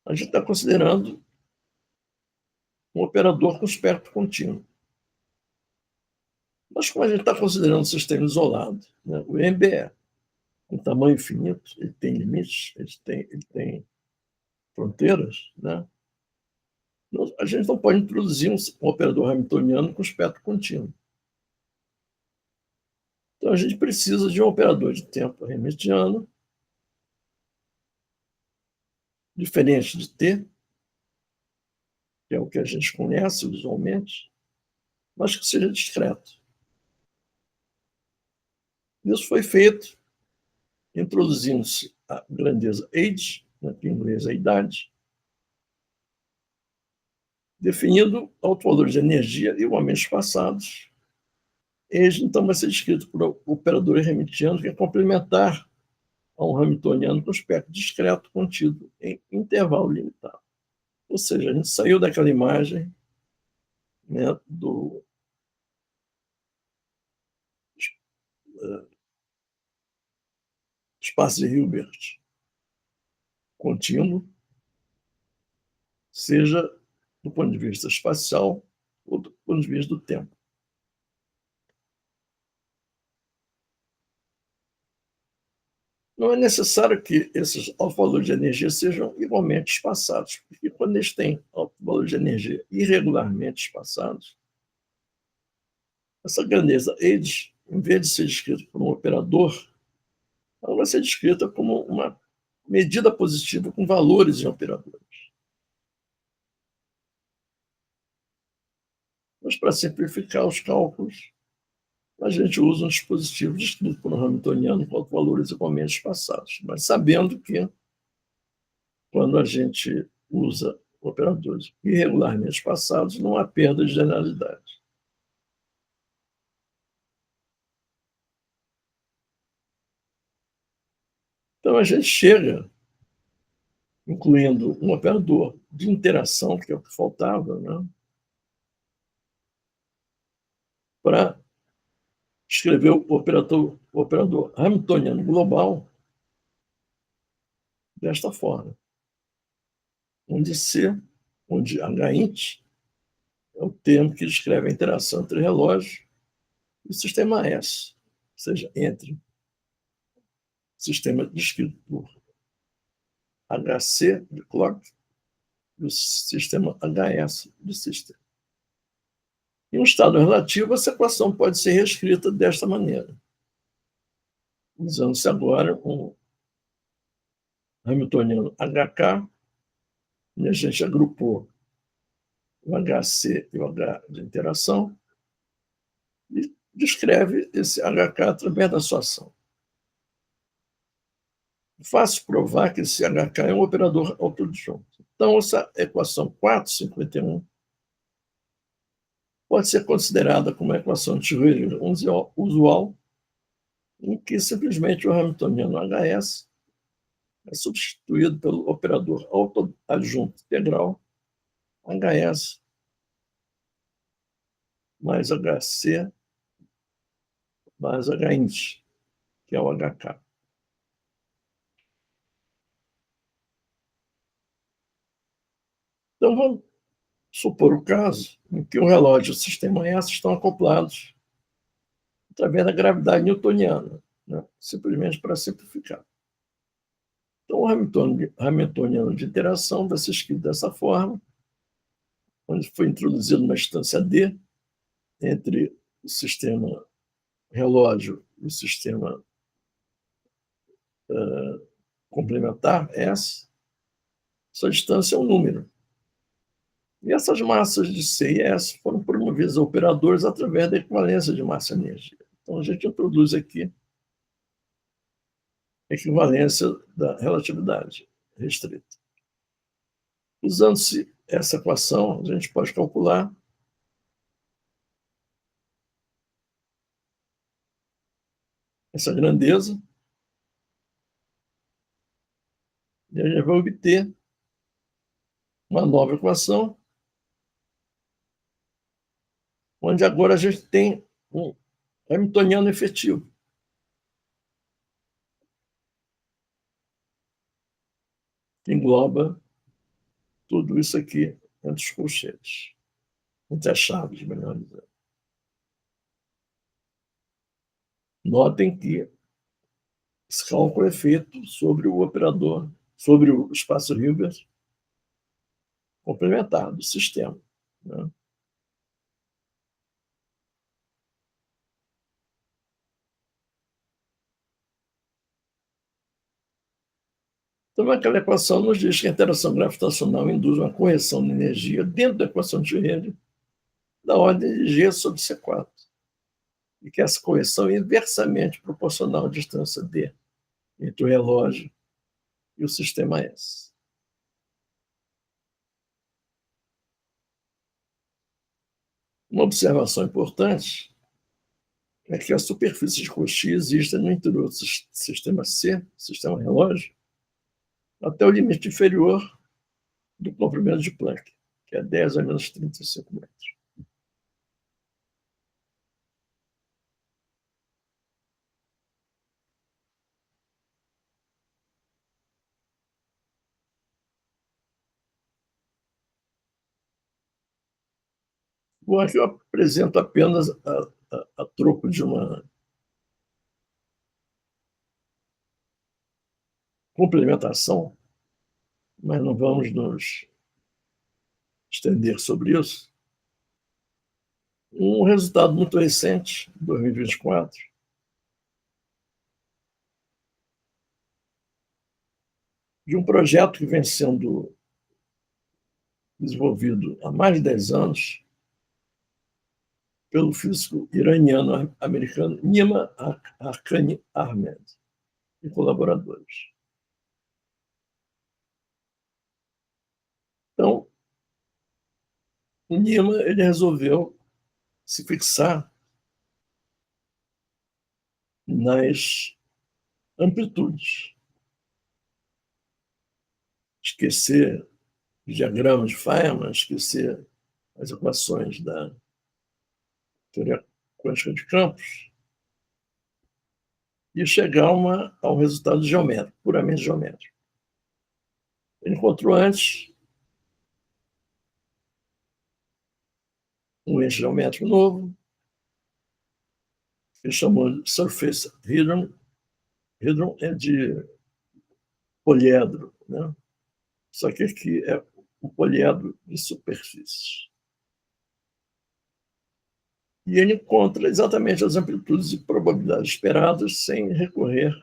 A gente está considerando um operador com espectro contínuo. Mas como a gente está considerando um sistema isolado, né, o MBE, com tamanho infinito, ele tem limites, ele tem fronteiras, né? A gente não pode introduzir um operador hamiltoniano com espectro contínuo. Então, a gente precisa de um operador de tempo hamiltoniano, diferente de T, que é o que a gente conhece visualmente, mas que seja discreto. Isso foi feito introduzindo-se a grandeza age, né, que em inglês é a idade, definindo alto valor de energia igualmente passados. Age, então, vai ser descrito por operador hamiltoniano, que é complementar a um hamiltoniano com espectro discreto contido em intervalo limitado. Ou seja, a gente saiu daquela imagem, né, do espaço de Hilbert contínuo, seja do ponto de vista espacial ou do ponto de vista do tempo. Não é necessário que esses altos valores de energia sejam igualmente espaçados, porque quando eles têm alto valor de energia irregularmente espaçados, essa grandeza H, em vez de ser descrita por um operador, ela vai ser descrita como uma medida positiva com valores em operadores. Mas, para simplificar os cálculos, a gente usa um dispositivo descrito por um hamiltoniano com valores igualmente espaçados, mas sabendo que, quando a gente usa operadores irregularmente espaçados, não há perda de generalidade. Então, a gente chega, incluindo um operador de interação, que é o que faltava, né, para escrever o operador hamiltoniano global desta forma, onde C, onde Hint é o termo que descreve a interação entre relógio e o sistema S, ou seja, entre o sistema descrito por HC de clock e o sistema HS de system. Em um estado relativo, essa equação pode ser reescrita desta maneira, usando-se agora um hamiltoniano HK, e a gente agrupou o HC e o H de interação, e descreve esse HK através da sua ação. Fácil provar que esse HK é um operador autodisjunto. Então, essa equação 451 pode ser considerada como uma equação de Schrödinger usual, em que simplesmente o hamiltoniano HS é substituído pelo operador autoadjunto integral HS mais HC mais Hint, que é o HK. Então, vamos supor o caso em que o relógio e o sistema S estão acoplados através da gravidade newtoniana, né? Simplesmente para simplificar. Então, o hamiltoniano de interação vai ser escrito dessa forma, onde foi introduzido uma instância D entre o sistema relógio e o sistema complementar, S. Essa distância é um número. E essas massas de C e S foram promovidas a operadores através da equivalência de massa e energia. Então, a gente introduz aqui a equivalência da relatividade restrita. Usando-se essa equação, a gente pode calcular essa grandeza e a gente vai obter uma nova equação, onde agora a gente tem um hamiltoniano efetivo. Que engloba tudo isso aqui entre os colchetes, entre as chaves, melhor dizendo. Notem que esse cálculo é feito sobre o operador, sobre o espaço Hilbert complementar do sistema, né? Então, aquela equação nos diz que a interação gravitacional induz uma correção de energia dentro da equação de Schrödinger da ordem de G sobre C4, e que essa correção é inversamente proporcional à distância D entre o relógio e o sistema S. Uma observação importante é que a superfície de Cauchy existe no interior do sistema C, sistema relógio, até o limite inferior do comprimento de Planck, que é 10 a menos 35 metros. Bom, aqui eu apresento apenas a troco de uma complementação, mas não vamos nos estender sobre isso. Um resultado muito recente, 2024, de um projeto que vem sendo desenvolvido há mais de 10 anos pelo físico iraniano-americano Nima Arkani Ahmed e colaboradores. Então, o Nima ele resolveu se fixar nas amplitudes, esquecer os diagramas de Feynman, esquecer as equações da teoria quântica de campos e chegar a um resultado geométrico, puramente geométrico. Ele encontrou antes um eixo geométrico novo, que ele chamou de Surface Hadron. Hadron é de poliedro, né? Só que aqui é o poliedro de superfícies. E ele encontra exatamente as amplitudes e probabilidades esperadas sem recorrer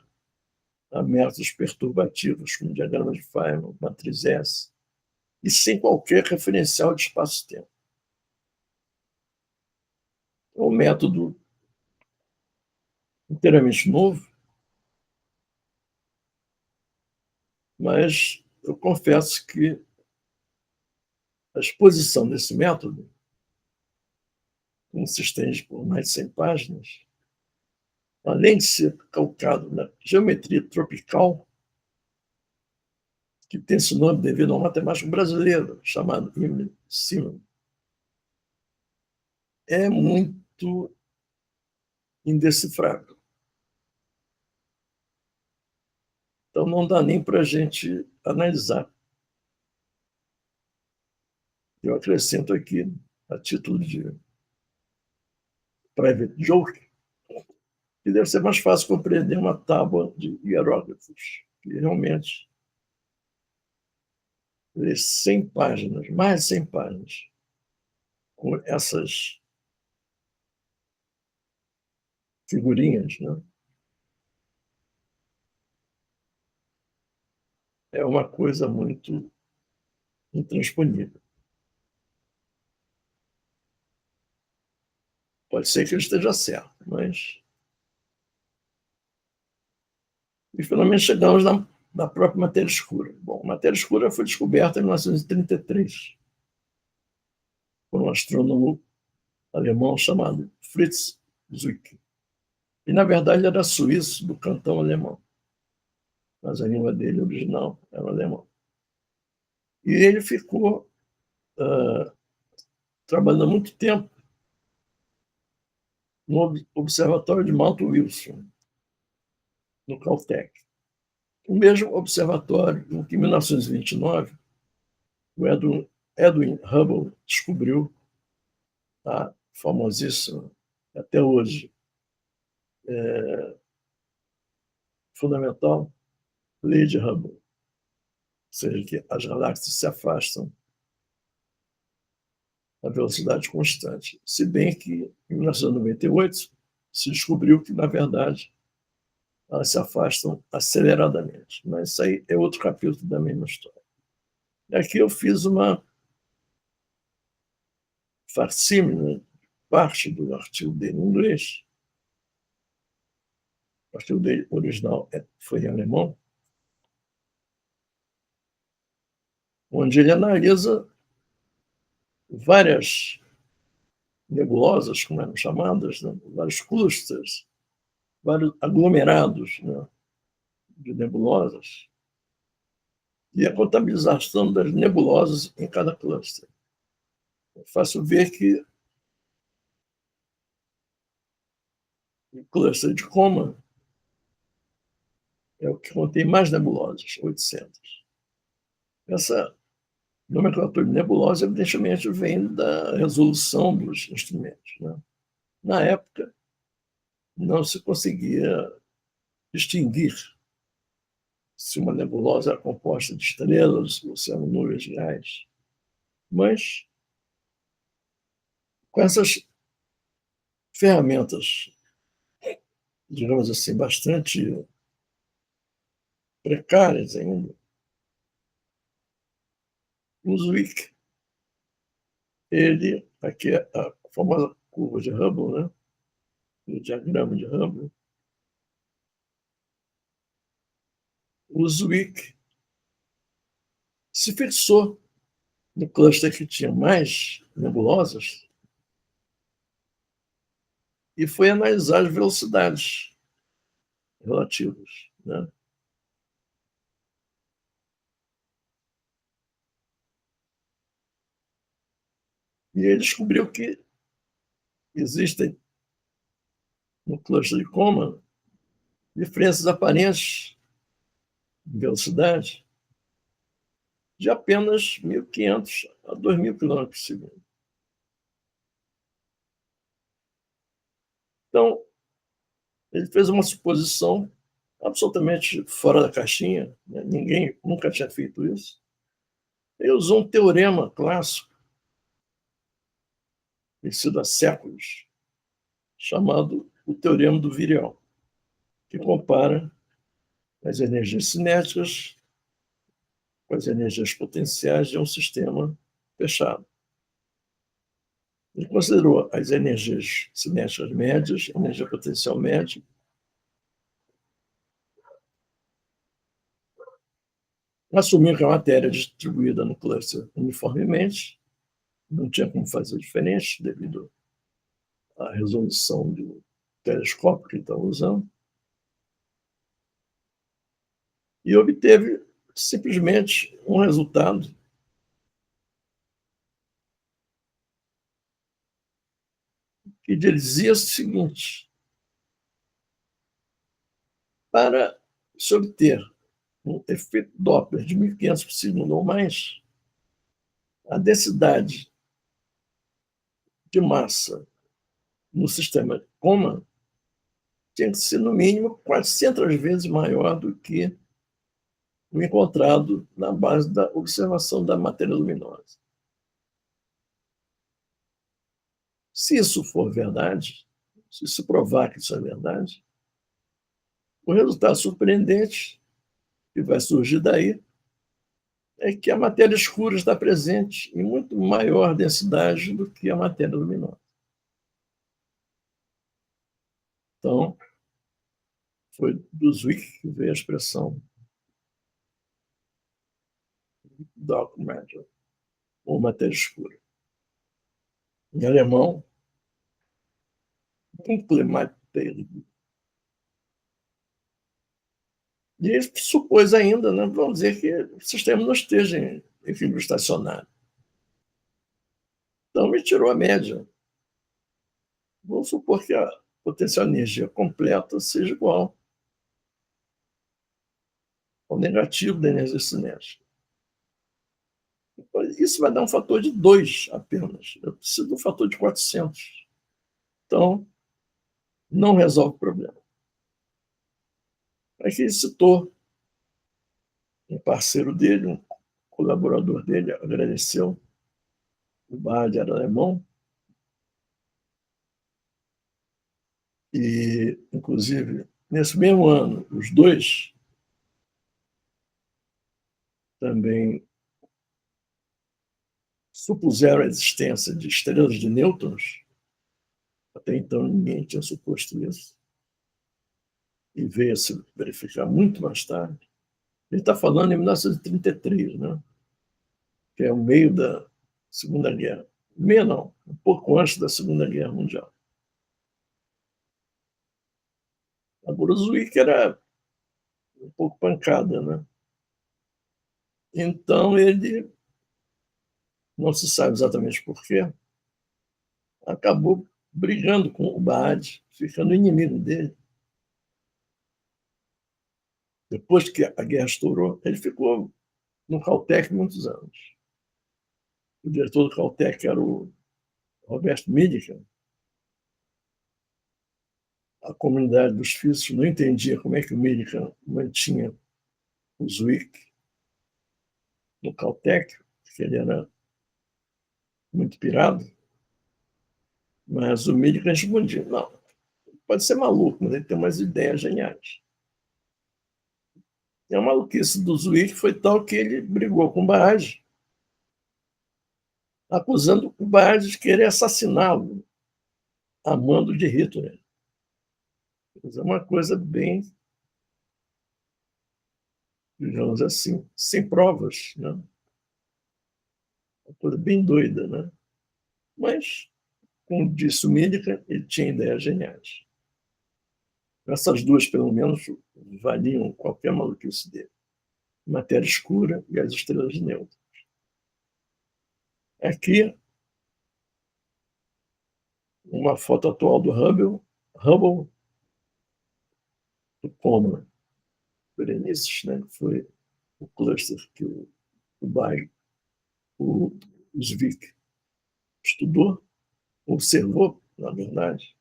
a métodos perturbativos, como diagrama de Feynman, matriz S, e sem qualquer referencial de espaço-tempo. É um método inteiramente novo, mas eu confesso que a exposição desse método, como se estende por mais de 100 páginas, além de ser calcado na geometria tropical, que tem esse nome devido a um matemático brasileiro chamado Emile Simon, é muito indecifrável. Então, não dá nem para a gente analisar. Eu acrescento aqui, a título de private joke, que deve ser mais fácil compreender uma tábua de hieróglifos, que realmente lê 100 páginas, mais de 100 páginas, com essas figurinhas, né? É uma coisa muito intransponível. Pode ser que ele esteja certo, mas... E finalmente chegamos na própria matéria escura. Bom, a matéria escura foi descoberta em 1933 por um astrônomo alemão chamado Fritz Zwicky. E, na verdade, ele era suíço do cantão alemão, mas a língua dele original era alemão. E ele ficou trabalhando muito tempo no Observatório de Mount Wilson, no Caltech. O mesmo observatório em que, em 1929, o Edwin Hubble descobriu a famosíssima, até hoje, fundamental, lei de Hubble, ou seja, que as galáxias se afastam a velocidade constante. Se bem que, em 1998, se descobriu que, na verdade, elas se afastam aceleradamente. Mas isso aí é outro capítulo da mesma história. E aqui eu fiz uma facsímile, parte do artigo dele em inglês. O artigo dele original foi em alemão, onde ele analisa várias nebulosas, como eram chamadas, né? Vários clusters, vários aglomerados, né, de nebulosas, e a contabilização das nebulosas em cada cluster. É fácil ver que o cluster de Coma é o que contém mais nebulosas, 800. Essa nomenclatura de nebulosa, evidentemente, vem da resolução dos instrumentos, né? Na época, não se conseguia distinguir se uma nebulosa era composta de estrelas ou se eram nuvens de gás. Mas, com essas ferramentas, digamos assim, bastante precárias ainda, o Zwick, ele, aqui é a famosa curva de Hubble, né? O diagrama de Hubble, o Zwick se fixou no cluster que tinha mais nebulosas e foi analisar as velocidades relativas, né? E ele descobriu que existem no cluster de Coma diferenças aparentes de velocidade de apenas 1.500 a 2.000 km por segundo. Então, ele fez uma suposição absolutamente fora da caixinha, né? Ninguém nunca tinha feito isso. Ele usou um teorema clássico, conhecido há séculos, chamado o Teorema do Virial, que compara as energias cinéticas com as energias potenciais de um sistema fechado. Ele considerou as energias cinéticas médias, a energia potencial média, assumiu que a matéria é distribuída no cluster uniformemente, não tinha como fazer diferente devido à resolução do telescópio que ele estava usando, e obteve simplesmente um resultado que dizia o seguinte: para se obter um efeito Doppler de 1.500 por segundo ou mais, a densidade de massa no sistema Coma tinha que ser, no mínimo, 400 vezes maior do que o encontrado na base da observação da matéria luminosa. Se isso for verdade, se isso provar que isso é verdade, o resultado surpreendente que vai surgir daí é que a matéria escura está presente em muito maior densidade do que a matéria luminosa. Então, foi do Zwick que veio a expressão dark matter, ou matéria escura. Em alemão, dunkle Materie. E ele supôs ainda, né, vamos dizer, que o sistema não esteja em equilíbrio estacionário. Então, me tirou a média. Vamos supor que a potencial energia completa seja igual ao negativo da energia cinética. Isso vai dar um fator de 2 apenas. Eu preciso de um fator de 400. Então, não resolve o problema. Aí ele citou um parceiro dele, um colaborador dele, agradeceu, o Bard era alemão, e, inclusive, nesse mesmo ano, os dois também supuseram a existência de estrelas de nêutrons. Até então ninguém tinha suposto isso, e veio a se verificar muito mais tarde. Ele está falando em 1933, né? Que é o meio da Segunda Guerra. Meio não, um pouco antes da Segunda Guerra Mundial. Agora o Zwick era um pouco pancada, né? Então ele, não se sabe exatamente porquê, acabou brigando com o Baade, ficando inimigo dele. Depois que a guerra estourou, ele ficou no Caltech muitos anos. O diretor do Caltech era o Roberto Millikan. A comunidade dos físicos não entendia como é que o Millikan mantinha o Zwick no Caltech, porque ele era muito pirado. Mas o Millikan respondia, não, pode ser maluco, mas ele tem umas ideias geniais. E a maluquice do Zwick foi tal que ele brigou com o Baade, acusando o Baade de querer assassiná-lo a mando de Hitler. É uma coisa bem, digamos assim, sem provas, né? Uma coisa bem doida, né? Mas, como disse o Millikan, ele tinha ideias geniais. Essas duas, pelo menos, valiam qualquer maluquice dele. Matéria escura e as estrelas de nêutrons. Aqui, uma foto atual do Hubble do Coma Berenices, né? Que foi o cluster que o Zwick estudou, observou, na verdade.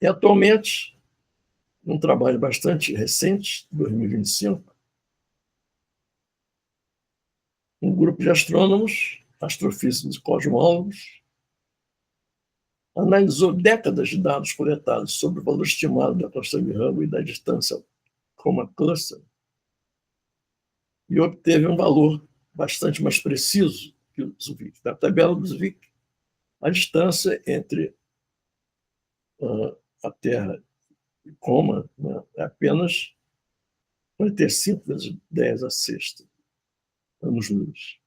E, atualmente, um trabalho bastante recente, 2025, um grupo de astrônomos, astrofísicos e cosmólogos analisou décadas de dados coletados sobre o valor estimado da cluster de Hubble e da distância Coma Cluster e obteve um valor bastante mais preciso que o Zwick. Da tabela do Zwick, a distância entre a Terra e Coma, né, é apenas 45 vezes 10 a sexta anos-luz.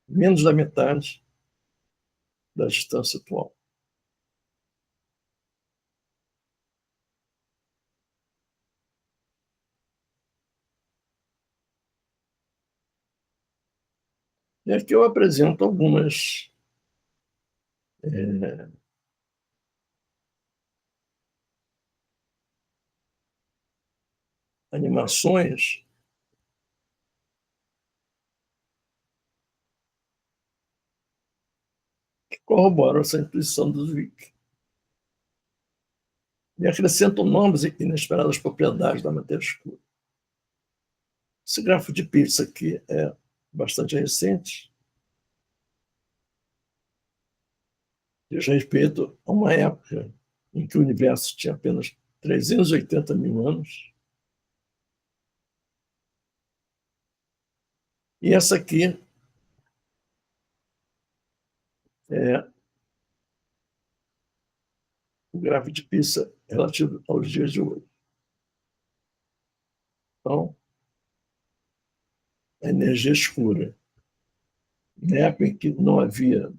Menos da metade da distância atual. E aqui eu apresento algumas animações que corroboram essa intuição do Zwick. E acrescentam novas e inesperadas propriedades da matéria escura. Esse grafo de pizza aqui é bastante recente, diz respeito a uma época em que o universo tinha apenas 380 mil anos. E essa aqui é o gráfico de pizza relativo aos dias de hoje. Então, a energia escura, na época em que não havia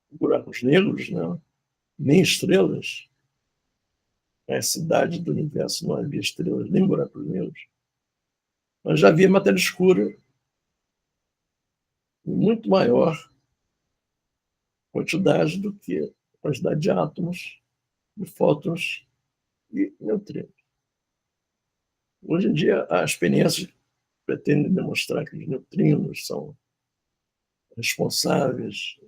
buracos negros, né, nem estrelas, a cidade do universo não havia estrelas nem buracos negros, mas já havia matéria escura muito maior quantidade do que a quantidade de átomos, de fótons e neutrinos. Hoje em dia, há experiências pretendem demonstrar que os neutrinos são responsáveis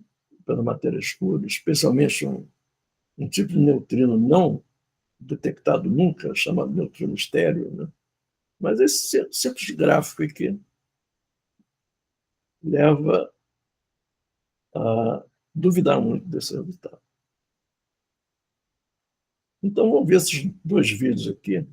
pela matéria escura, especialmente um tipo de neutrino não detectado nunca, chamado neutrino estéreo, né? Mas esse simples gráfico aqui leva a duvidar muito desse resultado. Então, vamos ver esses dois vídeos aqui.